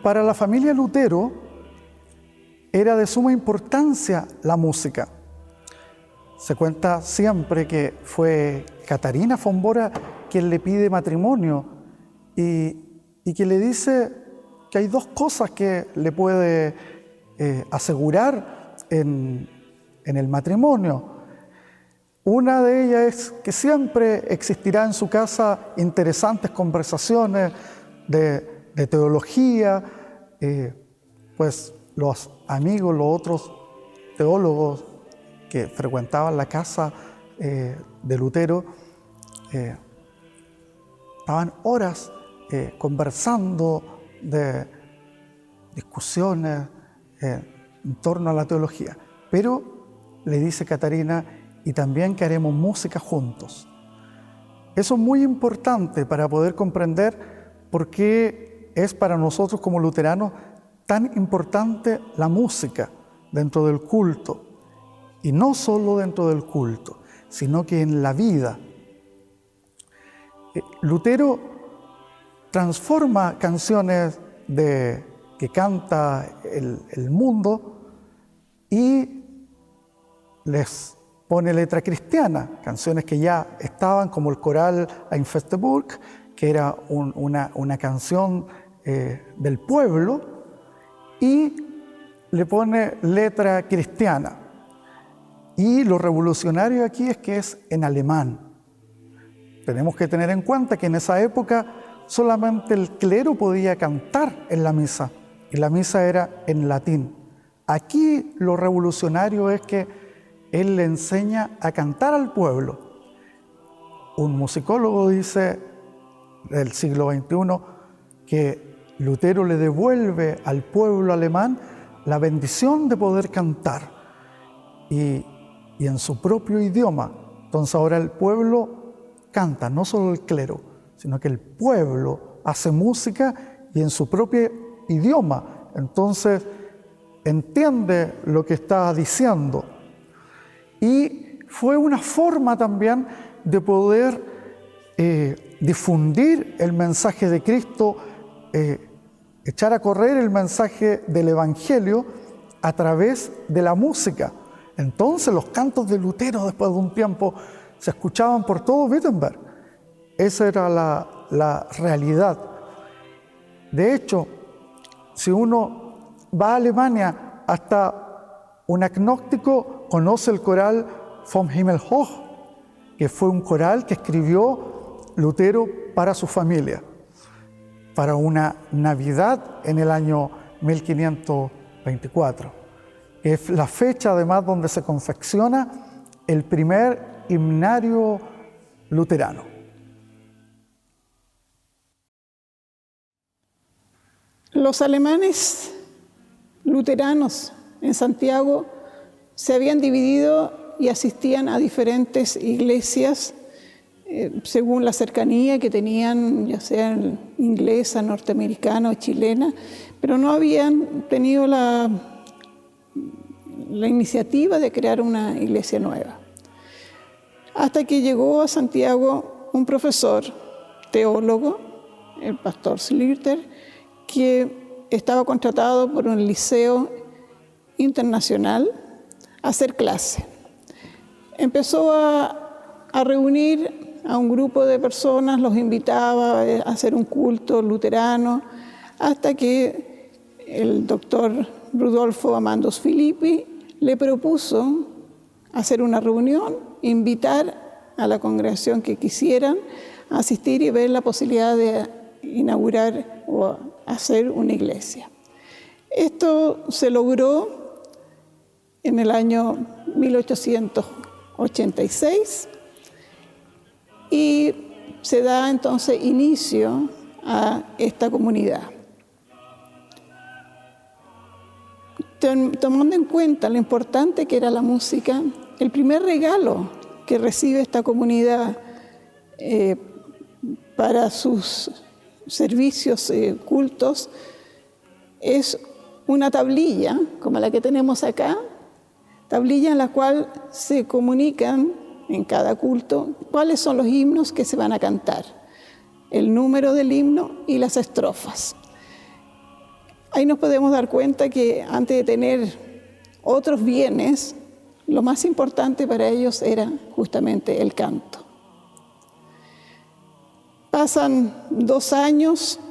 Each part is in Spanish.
para la familia Lutero era de suma importancia la música. Se cuenta siempre que fue Catarina von Bora quien le pide matrimonio y que le dice que hay dos cosas que le puede asegurar en el matrimonio. Una de ellas es que siempre existirá en su casa interesantes conversaciones de teología, pues los amigos, los otros teólogos que frecuentaban la casa de Lutero, estaban horas conversando de discusiones en torno a la teología. Pero le dice Catarina, y también que haremos música juntos. Eso es muy importante para poder comprender por qué es para nosotros como luteranos tan importante la música dentro del culto. Y no solo dentro del culto, sino que en la vida. Lutero transforma canciones que canta el mundo y les pone letra cristiana, canciones que ya estaban, como el coral Ein feste Burg, que era una canción del pueblo, y le pone letra cristiana. Y lo revolucionario aquí es que es en alemán. Tenemos que tener en cuenta que en esa época solamente el clero podía cantar en la misa, y la misa era en latín. Aquí lo revolucionario es que él le enseña a cantar al pueblo. Un musicólogo dice del siglo XXI que Lutero le devuelve al pueblo alemán la bendición de poder cantar y en su propio idioma. Entonces ahora el pueblo canta, no solo el clero, sino que el pueblo hace música y en su propio idioma. Entonces entiende lo que está diciendo. Y fue una forma también de poder difundir el mensaje de Cristo, echar a correr el mensaje del Evangelio a través de la música. Entonces los cantos de Lutero después de un tiempo se escuchaban por todo Wittenberg. Esa era la realidad. De hecho, si uno va a Alemania, hasta un agnóstico conoce el coral Vom Himmel hoch, que fue un coral que escribió Lutero para su familia, para una Navidad en el año 1524, que es la fecha además donde se confecciona el primer himnario luterano. Los alemanes luteranos en Santiago se habían dividido y asistían a diferentes iglesias según la cercanía que tenían, ya sea inglesa, norteamericana o chilena, pero no habían tenido la iniciativa de crear una iglesia nueva. Hasta que llegó a Santiago un profesor teólogo, el pastor Slüter, que estaba contratado por un liceo internacional a hacer clase. Empezó a reunir a un grupo de personas, los invitaba a hacer un culto luterano, hasta que el doctor Rudolfo Amandus Filippi le propuso hacer una reunión, invitar a la congregación que quisieran asistir y ver la posibilidad de inaugurar o hacer una iglesia. Esto se logró en el año 1886 y se da entonces inicio a esta comunidad. Tomando en cuenta lo importante que era la música, el primer regalo que recibe esta comunidad para sus servicios cultos es una tablilla, como la que tenemos acá, tablilla en la cual se comunican en cada culto cuáles son los himnos que se van a cantar, el número del himno y las estrofas. Ahí nos podemos dar cuenta que antes de tener otros bienes, lo más importante para ellos era justamente el canto. Pasan 2 años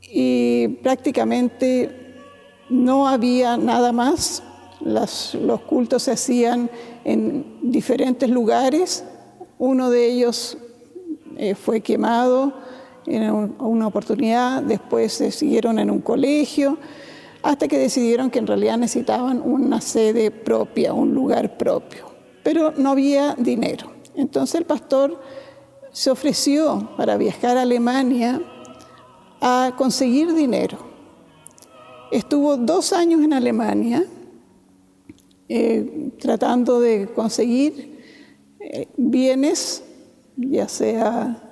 y prácticamente no había nada más. Los cultos se hacían en diferentes lugares. Uno de ellos fue quemado en una oportunidad, después se siguieron en un colegio, hasta que decidieron que en realidad necesitaban una sede propia, un lugar propio. Pero no había dinero. Entonces el pastor se ofreció para viajar a Alemania a conseguir dinero. Estuvo 2 años en Alemania tratando de conseguir bienes, ya sea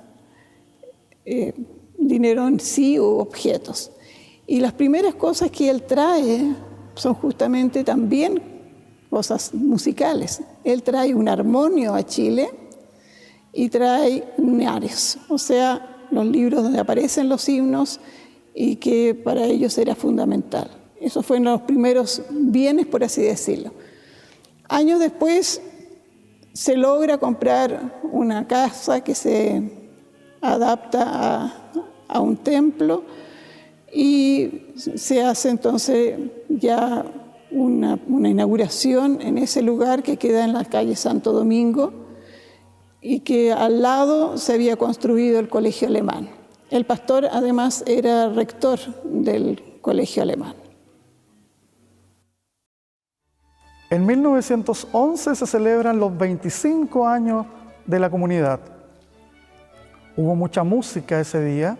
dinero en sí o objetos. Y las primeras cosas que él trae son justamente también cosas musicales. Él trae un armonio a Chile y trae Nares, o sea, los libros donde aparecen los himnos y que para ellos era fundamental. Esos fueron los primeros bienes, por así decirlo. Años después se logra comprar una casa que se adapta a un templo y se hace entonces ya una inauguración en ese lugar que queda en la calle Santo Domingo y que al lado se había construido el colegio alemán. El pastor además era rector del colegio alemán. En 1911 se celebran los 25 años de la comunidad. Hubo mucha música ese día.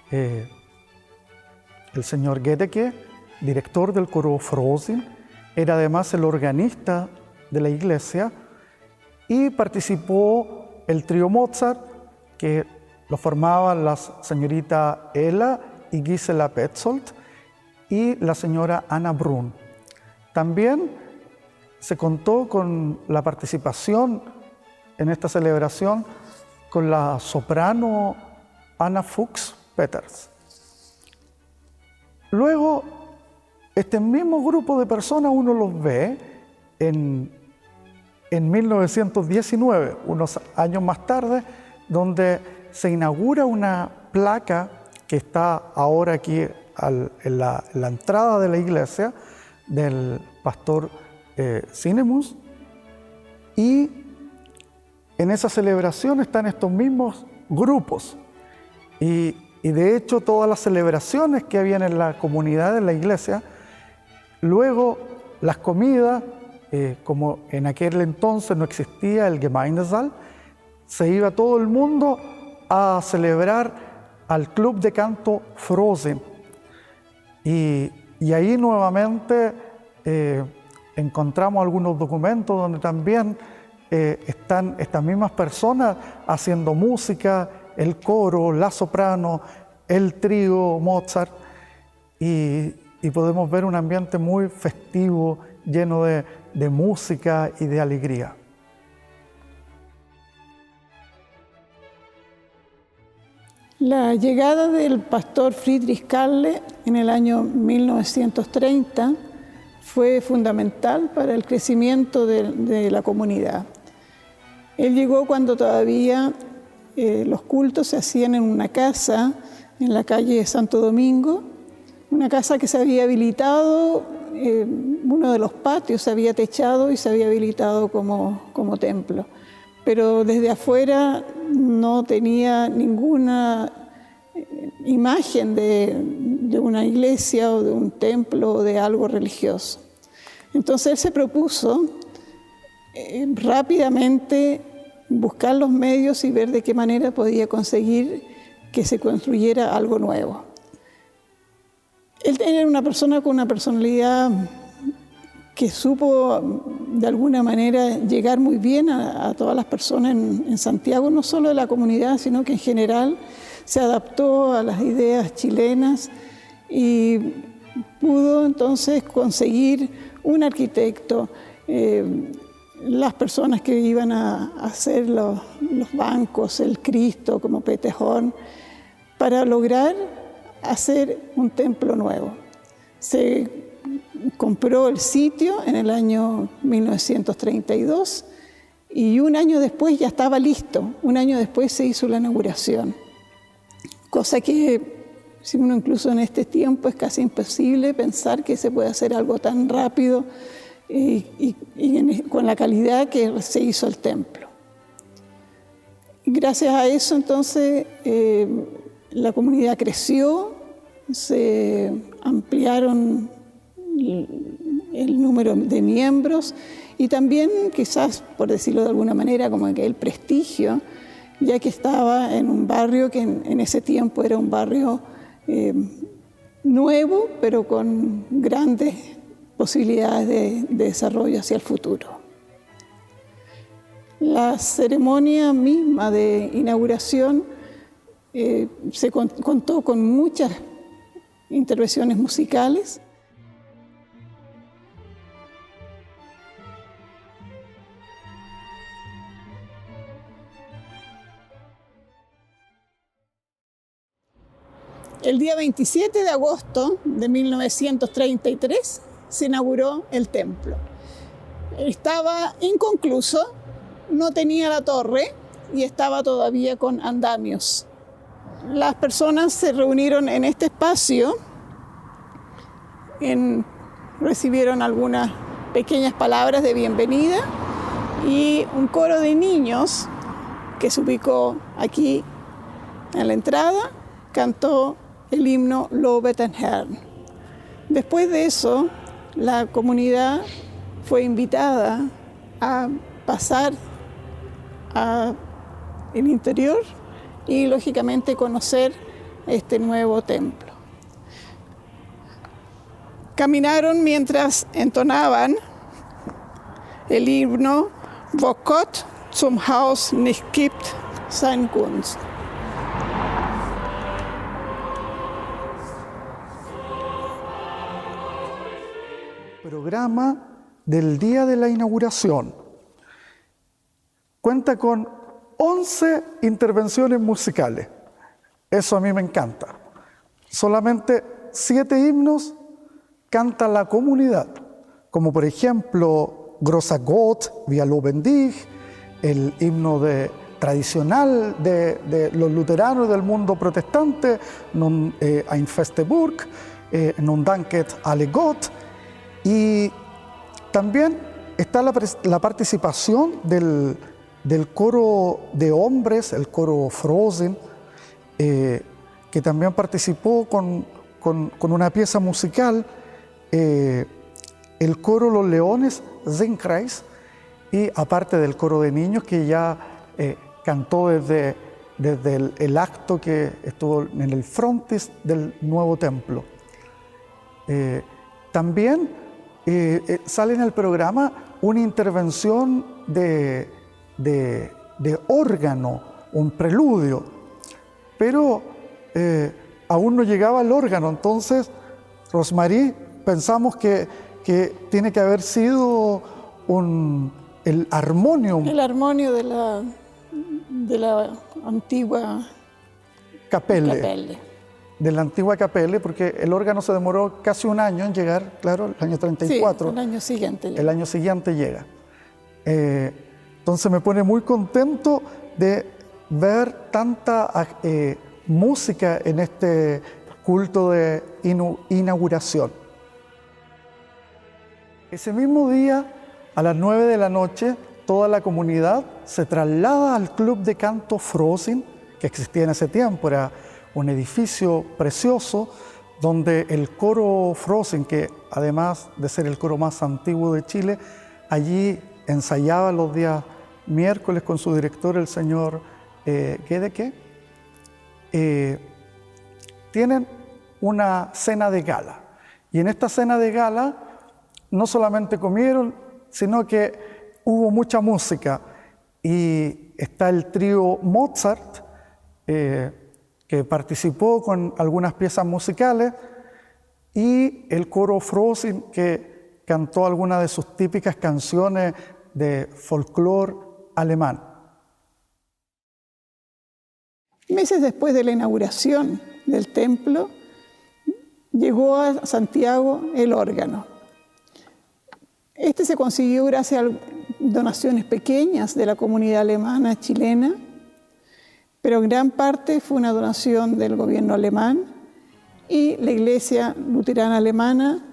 El señor Gedeke, director del coro Frosin, era además el organista de la iglesia y participó el trío Mozart, que lo formaban la señorita Ella y Gisela Petzold y la señora Anna Brun. También se contó con la participación en esta celebración con la soprano Anna Fuchs-Peters. Luego, este mismo grupo de personas uno los ve en 1919, unos años más tarde, donde se inaugura una placa que está ahora aquí en la entrada de la iglesia del pastor Cinemus, y en esa celebración están estos mismos grupos y de hecho todas las celebraciones que habían en la comunidad, en la iglesia, luego las comidas, como en aquel entonces no existía el Gemeindesaal, se iba todo el mundo a celebrar al club de canto Frosin. Y ahí nuevamente encontramos algunos documentos donde también están estas mismas personas haciendo música, el coro, la soprano, el trío Mozart, y podemos ver un ambiente muy festivo, lleno de música y de alegría. La llegada del pastor Friedrich Carle en el año 1930 fue fundamental para el crecimiento de la comunidad. Él llegó cuando todavía los cultos se hacían en una casa en la calle Santo Domingo, una casa que se había habilitado, uno de los patios se había techado y se había habilitado como templo. Pero desde afuera no tenía ninguna imagen de una iglesia o de un templo o de algo religioso. Entonces él se propuso rápidamente buscar los medios y ver de qué manera podía conseguir que se construyera algo nuevo. Él era una persona con una personalidad que supo de alguna manera llegar muy bien a todas las personas en Santiago, no solo de la comunidad, sino que en general se adaptó a las ideas chilenas y pudo entonces conseguir un arquitecto, las personas que iban a hacer los bancos, el Cristo como Peter Horn, para lograr hacer un templo nuevo. Se compró el sitio en el año 1932 y un año después ya estaba listo. Un año después se hizo la inauguración. Cosa que, si uno incluso en este tiempo, es casi imposible pensar que se puede hacer algo tan rápido y con la calidad que se hizo el templo. Gracias a eso, entonces, la comunidad creció, se ampliaron el número de miembros y también, quizás, por decirlo de alguna manera, como que el prestigio, ya que estaba en un barrio que en ese tiempo era un barrio nuevo, pero con grandes posibilidades de desarrollo hacia el futuro. La ceremonia misma de inauguración se contó con muchas intervenciones musicales. El día 27 de agosto de 1933 se inauguró el templo. Estaba inconcluso, no tenía la torre y estaba todavía con andamios. Las personas se reunieron en este espacio, recibieron algunas pequeñas palabras de bienvenida y un coro de niños que se ubicó aquí en la entrada cantó el himno Lovet den Herrn. Después de eso, la comunidad fue invitada a pasar al interior y, lógicamente, conocer este nuevo templo. Caminaron mientras entonaban el himno Wo Gott zum Haus nicht gibt, sein Gunst. Programa del día de la inauguración. Cuenta con 11 intervenciones musicales. Eso a mí me encanta. Solamente 7 himnos canta la comunidad, como por ejemplo Großer Gott, Wir loben dich, el himno tradicional de los luteranos del mundo protestante, Nun ein feste Burg, Nun danket alle Gott. Y también está la participación del coro de hombres, el coro Frosin, que también participó con una pieza musical, el coro Los Leones, Singkreis, y aparte del coro de niños que ya cantó desde el acto que estuvo en el frontis del nuevo templo. También sale en el programa una intervención de órgano, un preludio, pero aún no llegaba el órgano. Entonces, Rosmarie, pensamos que tiene que haber sido el armonium. El armonio de la antigua Capelle. De la antigua Capelle, porque el órgano se demoró casi un año en llegar, claro, el año 34. Sí, el año siguiente llega. El año siguiente llega. Entonces me pone muy contento de ver tanta música en este culto de inauguración. Ese mismo día, a las 9 de la noche, toda la comunidad se traslada al club de canto Frosin, que existía en ese tiempo. Era un edificio precioso donde el coro Frosin, que además de ser el coro más antiguo de Chile, allí ensayaba los días miércoles con su director, el señor Gedeke. Tienen una cena de gala. Y en esta cena de gala no solamente comieron, sino que hubo mucha música. Y está el trío Mozart, que participó con algunas piezas musicales, y el coro Frosin, que cantó algunas de sus típicas canciones de folclore alemán. Meses después de la inauguración del templo, llegó a Santiago el órgano. Este se consiguió gracias a donaciones pequeñas de la comunidad alemana chilena, pero en gran parte fue una donación del gobierno alemán y la Iglesia Luterana Alemana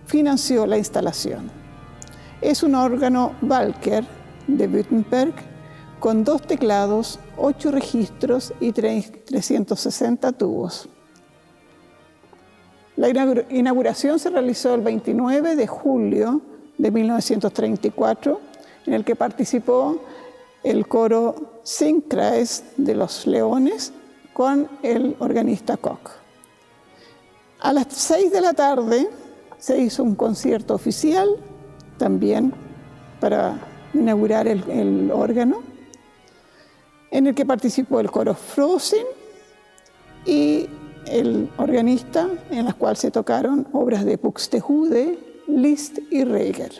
financió la instalación. Es un órgano Walker de Württemberg con 2 teclados, 8 registros y 360 tubos. La inauguración se realizó el 29 de julio de 1934, en el que participó el coro Singkreis de los Leones con el organista Koch. A las 6 de la tarde se hizo un concierto oficial, también para inaugurar el órgano, en el que participó el coro Frosin y el organista, en las cuales se tocaron obras de Buxtehude, Liszt y Reger.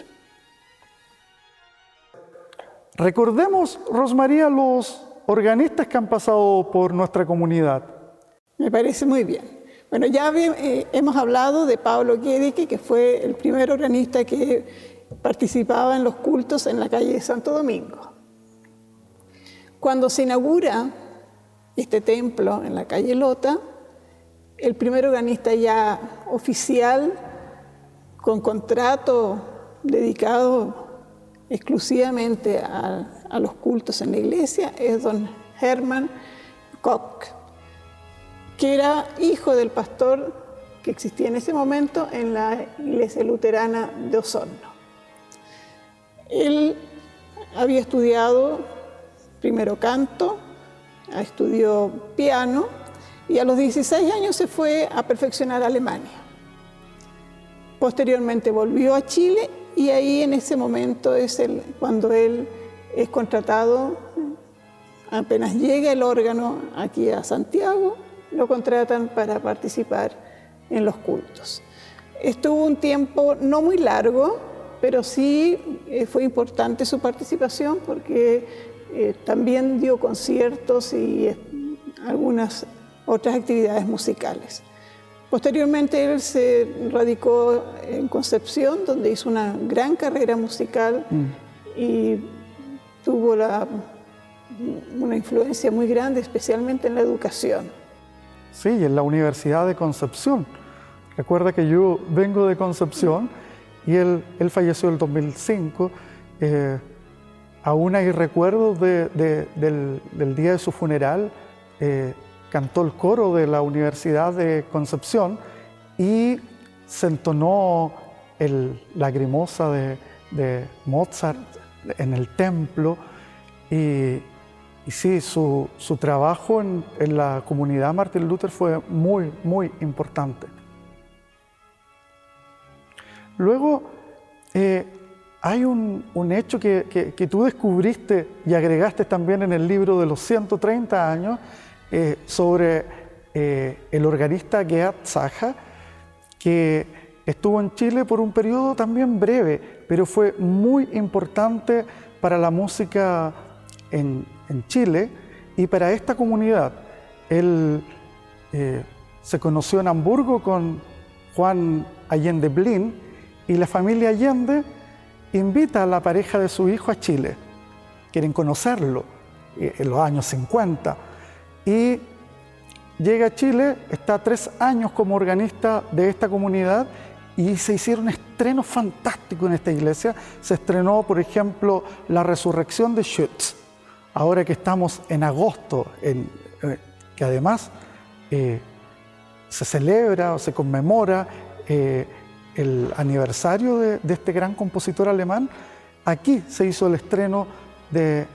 Recordemos, Rosmaría, los organistas que han pasado por nuestra comunidad. Me parece muy bien. Bueno, ya hemos hablado de Pablo Guédique, que fue el primer organista que participaba en los cultos en la calle de Santo Domingo. Cuando se inaugura este templo en la calle Lota, el primer organista ya oficial, con contrato dedicado exclusivamente a los cultos en la iglesia, es don Hermann Koch, que era hijo del pastor que existía en ese momento en la iglesia luterana de Osorno. Él había estudiado primero canto, estudió piano y a los 16 años se fue a perfeccionar a Alemania. Posteriormente volvió a Chile y ahí en ese momento es cuando él es contratado, apenas llega el órgano aquí a Santiago, lo contratan para participar en los cultos. Estuvo un tiempo no muy largo, pero sí fue importante su participación porque también dio conciertos y algunas otras actividades musicales. Posteriormente él se radicó en Concepción, donde hizo una gran carrera musical y tuvo una influencia muy grande, especialmente en la educación. Sí, en la Universidad de Concepción. Recuerda que yo vengo de Concepción y él falleció en el 2005. Aún hay recuerdos del día de su funeral. Cantó el coro de la Universidad de Concepción y se entonó la Lagrimosa de Mozart en el templo. Y sí, su trabajo en la comunidad Martin Luther fue muy, muy importante. Luego, hay un hecho que tú descubriste y agregaste también en el libro de los 130 años sobre el organista Gerhard Zacher, que estuvo en Chile por un periodo también breve, pero fue muy importante para la música en Chile y para esta comunidad. Él se conoció en Hamburgo con Juan Allende Blin y la familia Allende invita a la pareja de su hijo a Chile. Quieren conocerlo en los años 50 y llega a Chile, está 3 años como organista de esta comunidad y se hicieron estrenos fantásticos en esta iglesia. Se estrenó, por ejemplo, La Resurrección de Schütz. Ahora que estamos en agosto, que además se celebra o se conmemora el aniversario de este gran compositor alemán, aquí se hizo el estreno de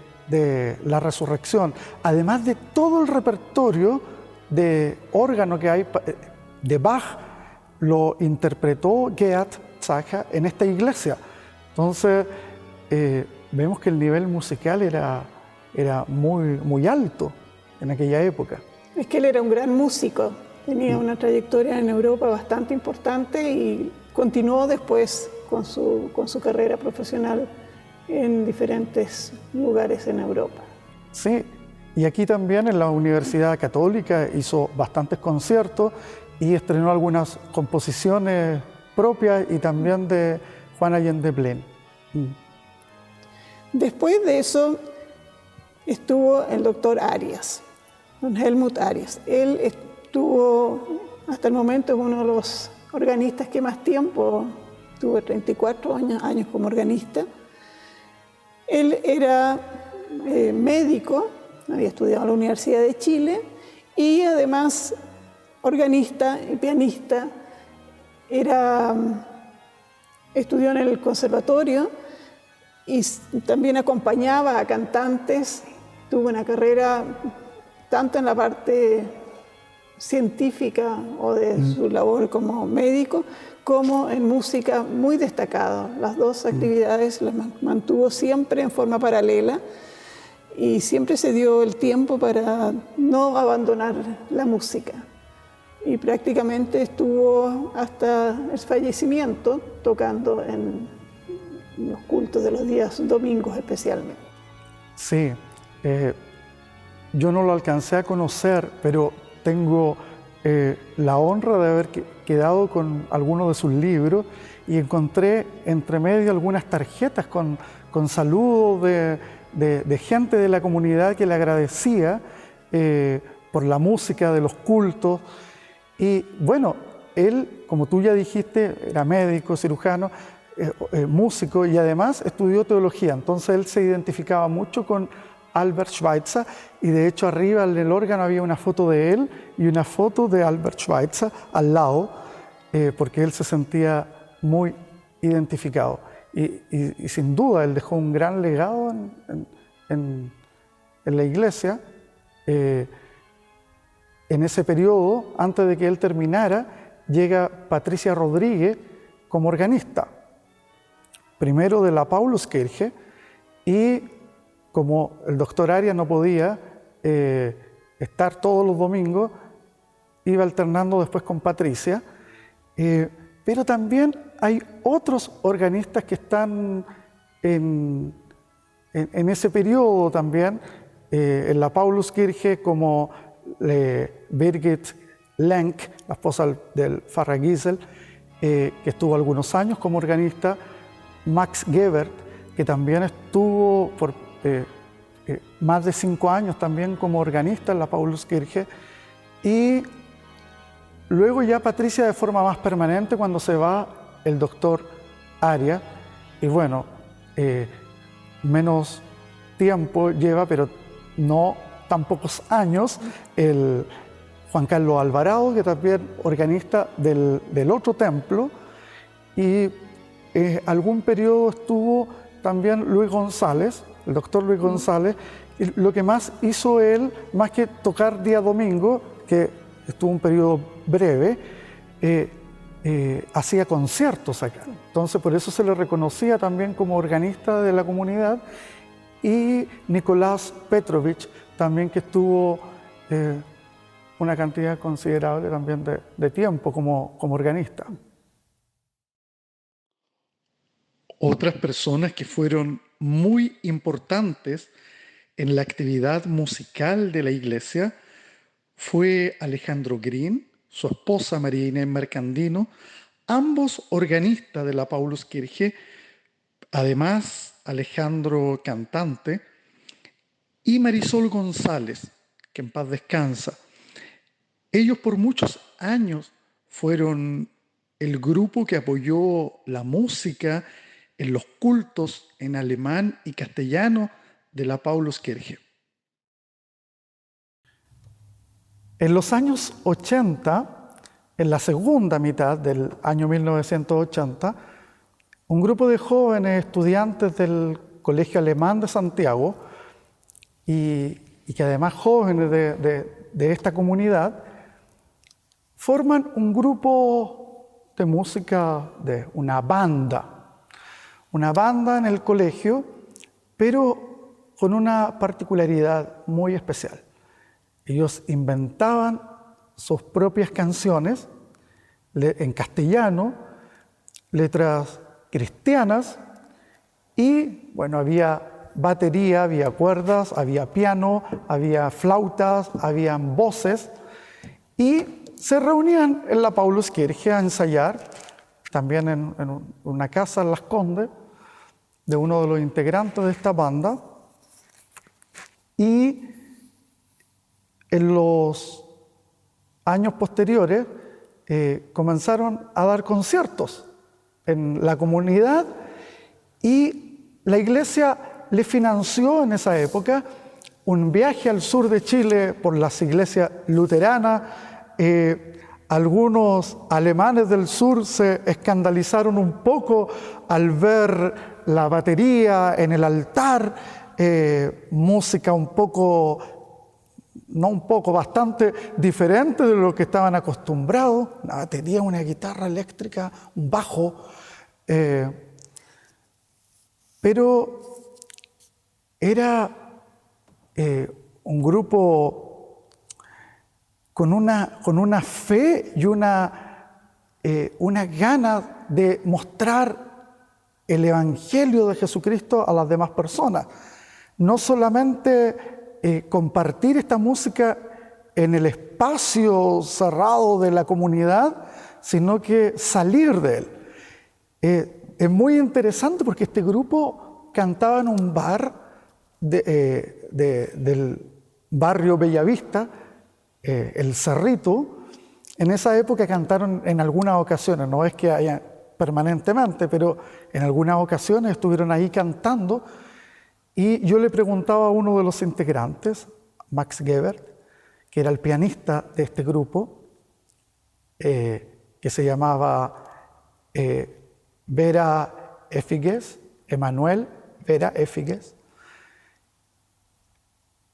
La Resurrección, además de todo el repertorio de órgano que hay de Bach, lo interpretó Gerhard Zacher en esta iglesia. Entonces vemos que el nivel musical era muy, muy alto en aquella época. Es que él era un gran músico, tenía una trayectoria en Europa bastante importante y continuó después con su carrera profesional en diferentes lugares en Europa. Sí, Y aquí también en la Universidad Católica hizo bastantes conciertos y estrenó algunas composiciones propias y también de Juan Allende Plain. Después de eso estuvo el doctor Arias, don Helmut Arias. Él estuvo, hasta el momento, es uno de los organistas que más tiempo, tuvo 34 años como organista. Él era médico, había estudiado en la Universidad de Chile y además organista y pianista. Estudió en el conservatorio y también acompañaba a cantantes. Tuvo una carrera tanto en la parte científica o de su labor como médico, como en música muy destacado. Las dos actividades las mantuvo siempre en forma paralela y siempre se dio el tiempo para no abandonar la música. Y prácticamente estuvo hasta el fallecimiento tocando en los cultos de los días domingos especialmente. Sí, yo no lo alcancé a conocer, pero tengo la honra de haber quedado con algunos de sus libros y encontré entre medio algunas tarjetas con saludos de gente de la comunidad que le agradecía por la música de los cultos. Y bueno, él, como tú ya dijiste, era médico, cirujano, músico y además estudió teología. Entonces él se identificaba mucho con Albert Schweitzer y de hecho arriba en el órgano había una foto de él y una foto de Albert Schweitzer al lado, porque él se sentía muy identificado. Y sin duda él dejó un gran legado en la iglesia. En ese periodo, antes de que él terminara, llega Patricia Rodríguez como organista, primero de la Pauluskirche, y como el doctor Arias no podía estar todos los domingos, iba alternando después con Patricia, pero también hay otros organistas que están en ese periodo también, en la Pauluskirche, como Birgit Lenk, la esposa del Pfarrer Giesel, que estuvo algunos años como organista, Max Gebert, que también estuvo por más de 5 años también como organista en la Pauluskirche, y luego ya Patricia de forma más permanente cuando se va el doctor Arias, y bueno, menos tiempo lleva, pero no tan pocos años, el Juan Carlos Alvarado, que también organista del otro templo, y algún periodo estuvo también Luis González, el doctor Luis González, y lo que más hizo él, más que tocar día domingo, que estuvo un periodo breve, hacía conciertos acá. Entonces por eso se le reconocía también como organista de la comunidad, y Nicolás Petrovich, también que estuvo una cantidad considerable también de tiempo como organista. Otras personas que fueron muy importantes en la actividad musical de la iglesia fue Alejandro Green, su esposa María Inés Mercandino, ambos organistas de la Pauluskirche, además Alejandro cantante, y Marisol González, que en paz descansa. Ellos por muchos años fueron el grupo que apoyó la música en los cultos en alemán y castellano de la Pauluskirche. En los años 80, en la segunda mitad del año 1980, un grupo de jóvenes estudiantes del Colegio Alemán de Santiago y que además jóvenes de esta comunidad forman un grupo de música, de una banda en el colegio, pero con una particularidad muy especial. Ellos inventaban sus propias canciones en castellano, letras cristianas, y bueno, había batería, había cuerdas, había piano, había flautas, habían voces, y se reunían en la Pauluskirche a ensayar, también en una casa en Las Condes, de uno de los integrantes de esta banda, y en los años posteriores comenzaron a dar conciertos en la comunidad, y la iglesia le financió en esa época un viaje al sur de Chile por las iglesias luteranas. Algunos alemanes del sur se escandalizaron un poco al ver la batería en el altar, música bastante diferente de lo que estaban acostumbrados. Una batería, una guitarra eléctrica, un bajo. Pero era un grupo con una fe y una gana de mostrar el Evangelio de Jesucristo a las demás personas. No solamente compartir esta música en el espacio cerrado de la comunidad, sino que salir de él. Es muy interesante porque este grupo cantaba en un bar del barrio Bellavista, El Cerrito. En esa época cantaron en algunas ocasiones, no es que haya permanentemente, pero en algunas ocasiones estuvieron ahí cantando, y yo le preguntaba a uno de los integrantes, Max Gebert, que era el pianista de este grupo, que se llamaba Vera Efigues, Emanuel Vera Efigues,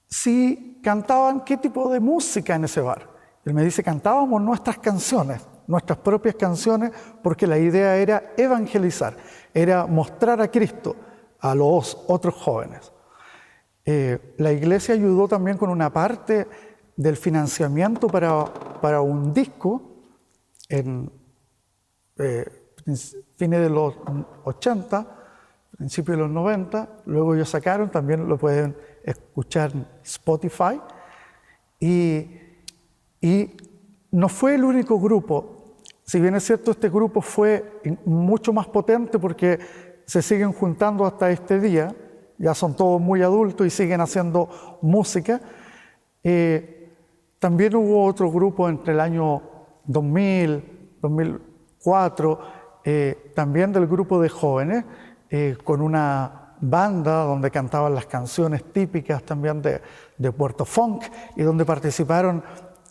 si cantaban qué tipo de música en ese bar. Él me dice, cantábamos nuestras canciones, nuestras propias canciones, porque la idea era evangelizar, era mostrar a Cristo a los otros jóvenes. La iglesia ayudó también con una parte del financiamiento para un disco en fines de los 80, principios de los 90, luego ellos sacaron, también lo pueden escuchar en Spotify, y no fue el único grupo. Si bien es cierto, este grupo fue mucho más potente porque se siguen juntando hasta este día, ya son todos muy adultos y siguen haciendo música. También hubo otro grupo entre el año 2000, 2004, también del grupo de jóvenes, con una banda donde cantaban las canciones típicas también de Puerto Funk, y donde participaron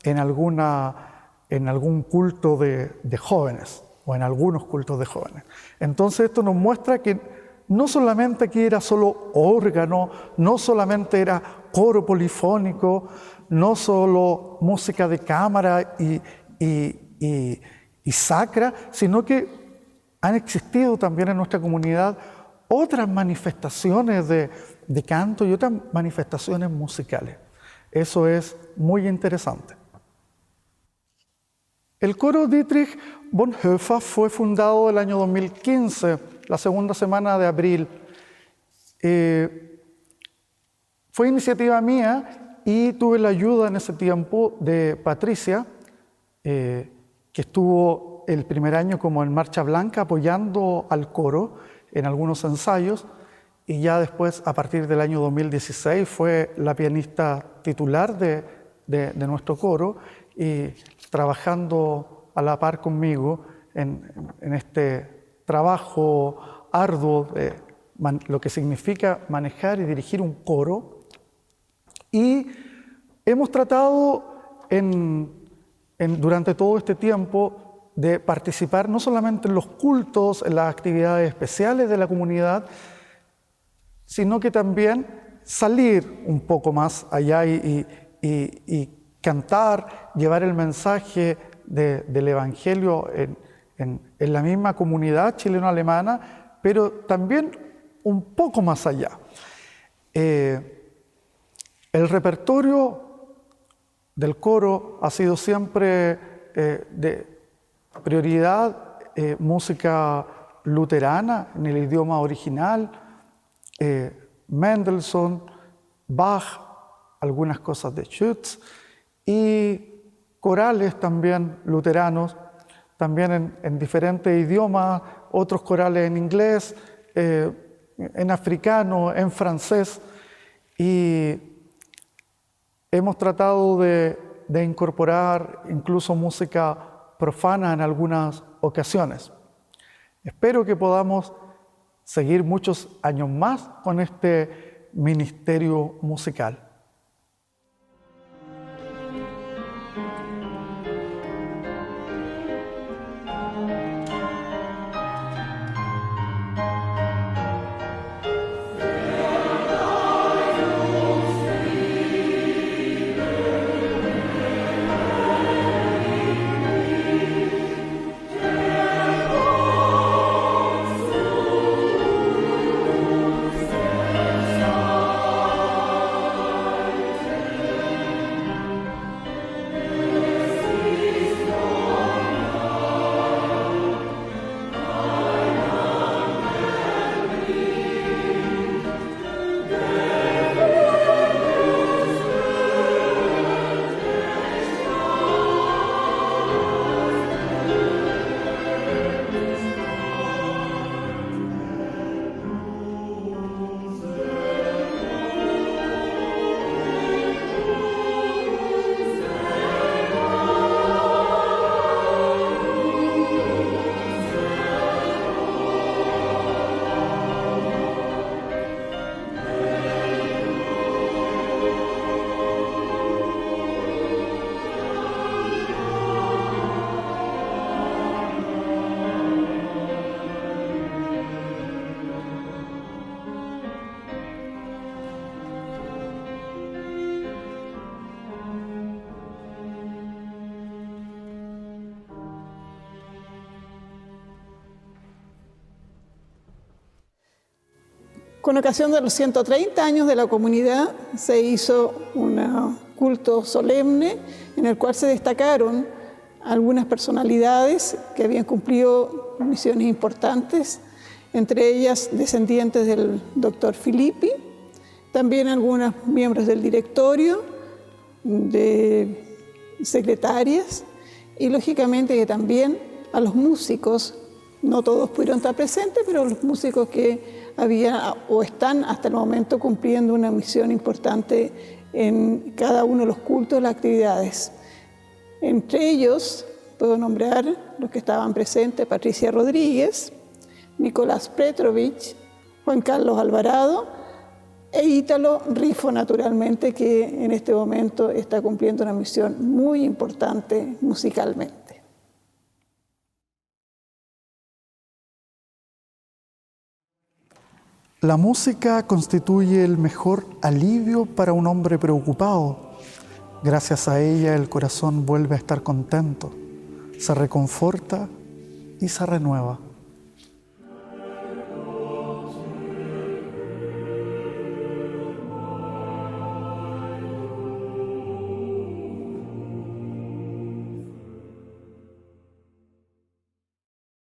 en algún culto de jóvenes, o en algunos cultos de jóvenes. Entonces esto nos muestra que no solamente aquí era solo órgano, no solamente era coro polifónico, no solo música de cámara y sacra, sino que han existido también en nuestra comunidad otras manifestaciones de canto y otras manifestaciones musicales. Eso es muy interesante. El coro Dietrich Bonhoeffer fue fundado el año 2015, la segunda semana de abril. Fue iniciativa mía y tuve la ayuda en ese tiempo de Patricia, que estuvo el primer año como en Marcha Blanca apoyando al coro en algunos ensayos, y ya después, a partir del año 2016, fue la pianista titular de nuestro coro, y trabajando a la par conmigo en este trabajo arduo de lo que significa manejar y dirigir un coro. Y hemos tratado durante todo este tiempo de participar no solamente en los cultos, en las actividades especiales de la comunidad, sino que también salir un poco más allá y cantar, llevar el mensaje del Evangelio en la misma comunidad chileno-alemana, pero también un poco más allá. El repertorio del coro ha sido siempre de prioridad, música luterana en el idioma original, Mendelssohn, Bach, algunas cosas de Schütz y corales también luteranos, también en diferentes idiomas, otros corales en inglés, en africano, en francés, y hemos tratado de incorporar incluso música profana en algunas ocasiones. Espero que podamos seguir muchos años más con este ministerio musical. Con ocasión de los 130 años de la comunidad se hizo un culto solemne en el cual se destacaron algunas personalidades que habían cumplido misiones importantes, entre ellas descendientes del doctor Filippi, también algunos miembros del directorio, de secretarias y lógicamente que también a los músicos, no todos pudieron estar presentes, pero los músicos que habían o están hasta el momento cumpliendo una misión importante en cada uno de los cultos, las actividades. Entre ellos puedo nombrar los que estaban presentes: Patricia Rodríguez, Nicolás Petrovich, Juan Carlos Alvarado e Ítalo Rifo, naturalmente, que en este momento está cumpliendo una misión muy importante musicalmente. La música constituye el mejor alivio para un hombre preocupado. Gracias a ella el corazón vuelve a estar contento, se reconforta y se renueva.